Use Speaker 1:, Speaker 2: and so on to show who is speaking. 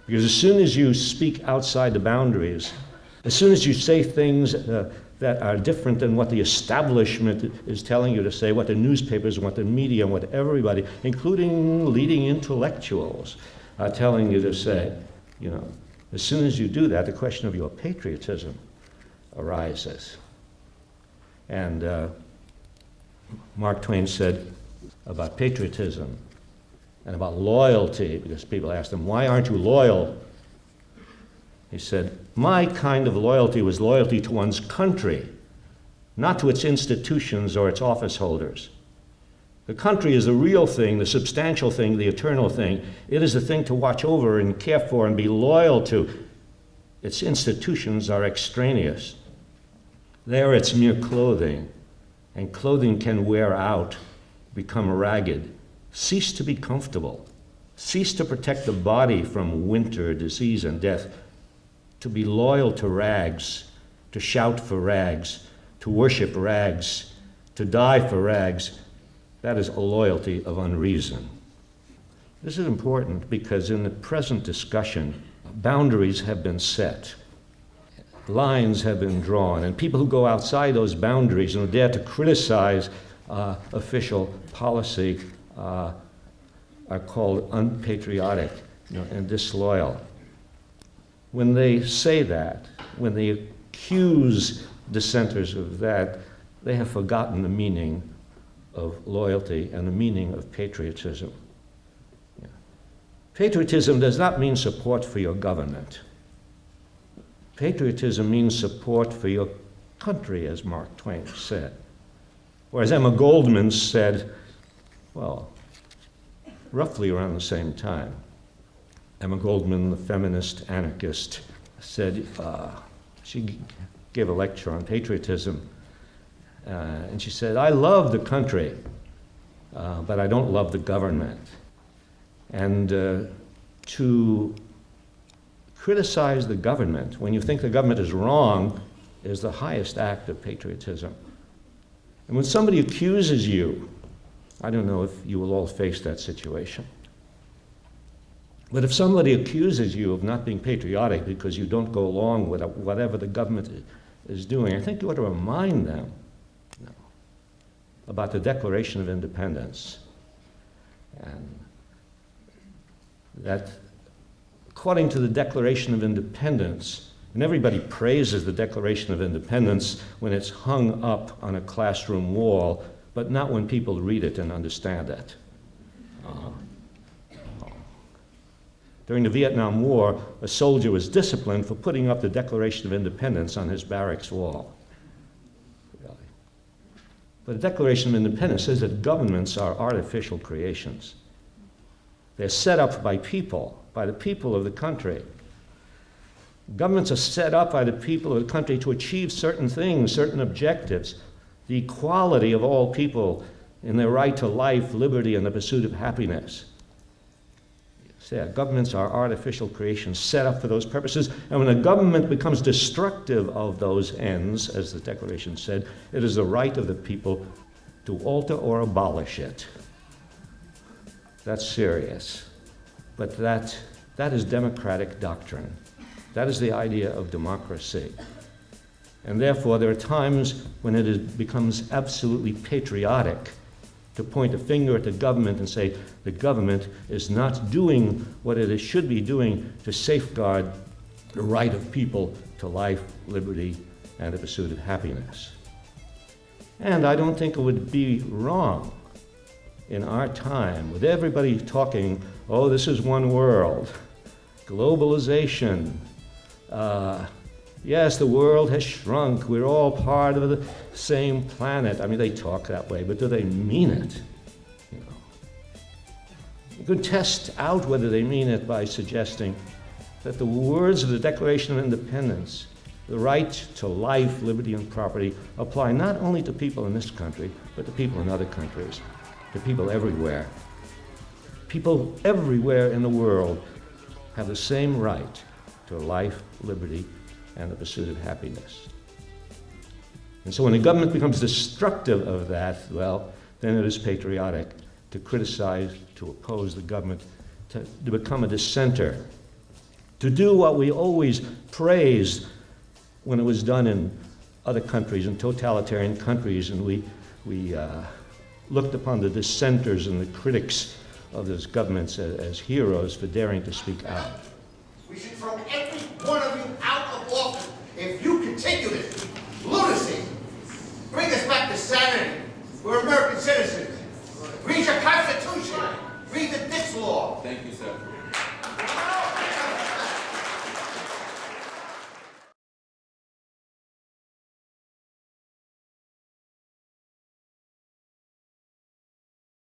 Speaker 1: Because as soon as you speak outside the boundaries, as soon as you say things that are different than what the establishment is telling you to say, what the newspapers, what the media, what everybody, including leading intellectuals, are telling you to say, as soon as you do that, the question of your patriotism arises. And Mark Twain said about patriotism and about loyalty, because people asked him, why aren't you loyal? He said, my kind of loyalty was loyalty to one's country, not to its institutions or its office holders. The country is the real thing, the substantial thing, the eternal thing. It is the thing to watch over and care for and be loyal to. Its institutions are extraneous. They are its mere clothing, and clothing can wear out, become ragged, cease to be comfortable, cease to protect the body from winter, disease, and death. To be loyal to rags, to shout for rags, to worship rags, to die for rags, that is a loyalty of unreason. This is important because in the present discussion, boundaries have been set. Lines have been drawn, and people who go outside those boundaries and dare to criticize official policy are called unpatriotic and disloyal. When they say that, when they accuse dissenters of that, they have forgotten the meaning of loyalty and the meaning of patriotism. Patriotism does not mean support for your government. Patriotism means support for your country, as Mark Twain said. Or as Emma Goldman said, roughly around the same time. Emma Goldman, the feminist anarchist, said, she gave a lecture on patriotism, and she said, I love the country, but I don't love the government. And to criticize the government when you think the government is wrong is the highest act of patriotism. And when somebody accuses you, I don't know if you will all face that situation, but if somebody accuses you of not being patriotic because you don't go along with whatever the government is doing, I think you ought to remind them about the Declaration of Independence. And that according to the Declaration of Independence, and everybody praises the Declaration of Independence when it's hung up on a classroom wall, but not when people read it and understand it. During the Vietnam War, a soldier was disciplined for putting up the Declaration of Independence on his barracks wall. Really. But the Declaration of Independence says that governments are artificial creations. They're set up by people, by the people of the country. Governments are set up by the people of the country to achieve certain things, certain objectives. The equality of all people in their right to life, liberty, and the pursuit of happiness. So, governments are artificial creations set up for those purposes, and when a government becomes destructive of those ends, as the Declaration said, it is the right of the people to alter or abolish it. That's serious. But that is democratic doctrine. That is the idea of democracy. And therefore, there are times when it becomes absolutely patriotic to point a finger at the government and say, the government is not doing what it should be doing to safeguard the right of people to life, liberty, and the pursuit of happiness. And I don't think it would be wrong in our time, with everybody talking, oh, this is one world, globalization, yes, the world has shrunk, we're all part of the same planet. I mean, they talk that way, but do they mean it? You could test out whether they mean it by suggesting that the words of the Declaration of Independence, the right to life, liberty, and property, apply not only to people in this country, but to people in other countries, to people everywhere. People everywhere in the world have the same right to life, liberty, and the pursuit of happiness. And so when the government becomes destructive of that, well, then it is patriotic to criticize, to oppose the government, to become a dissenter. to do what we always praised when it was done in other countries, in totalitarian countries, and we looked upon the dissenters and the critics of those governments as heroes for daring to speak out.
Speaker 2: We should throw every one of you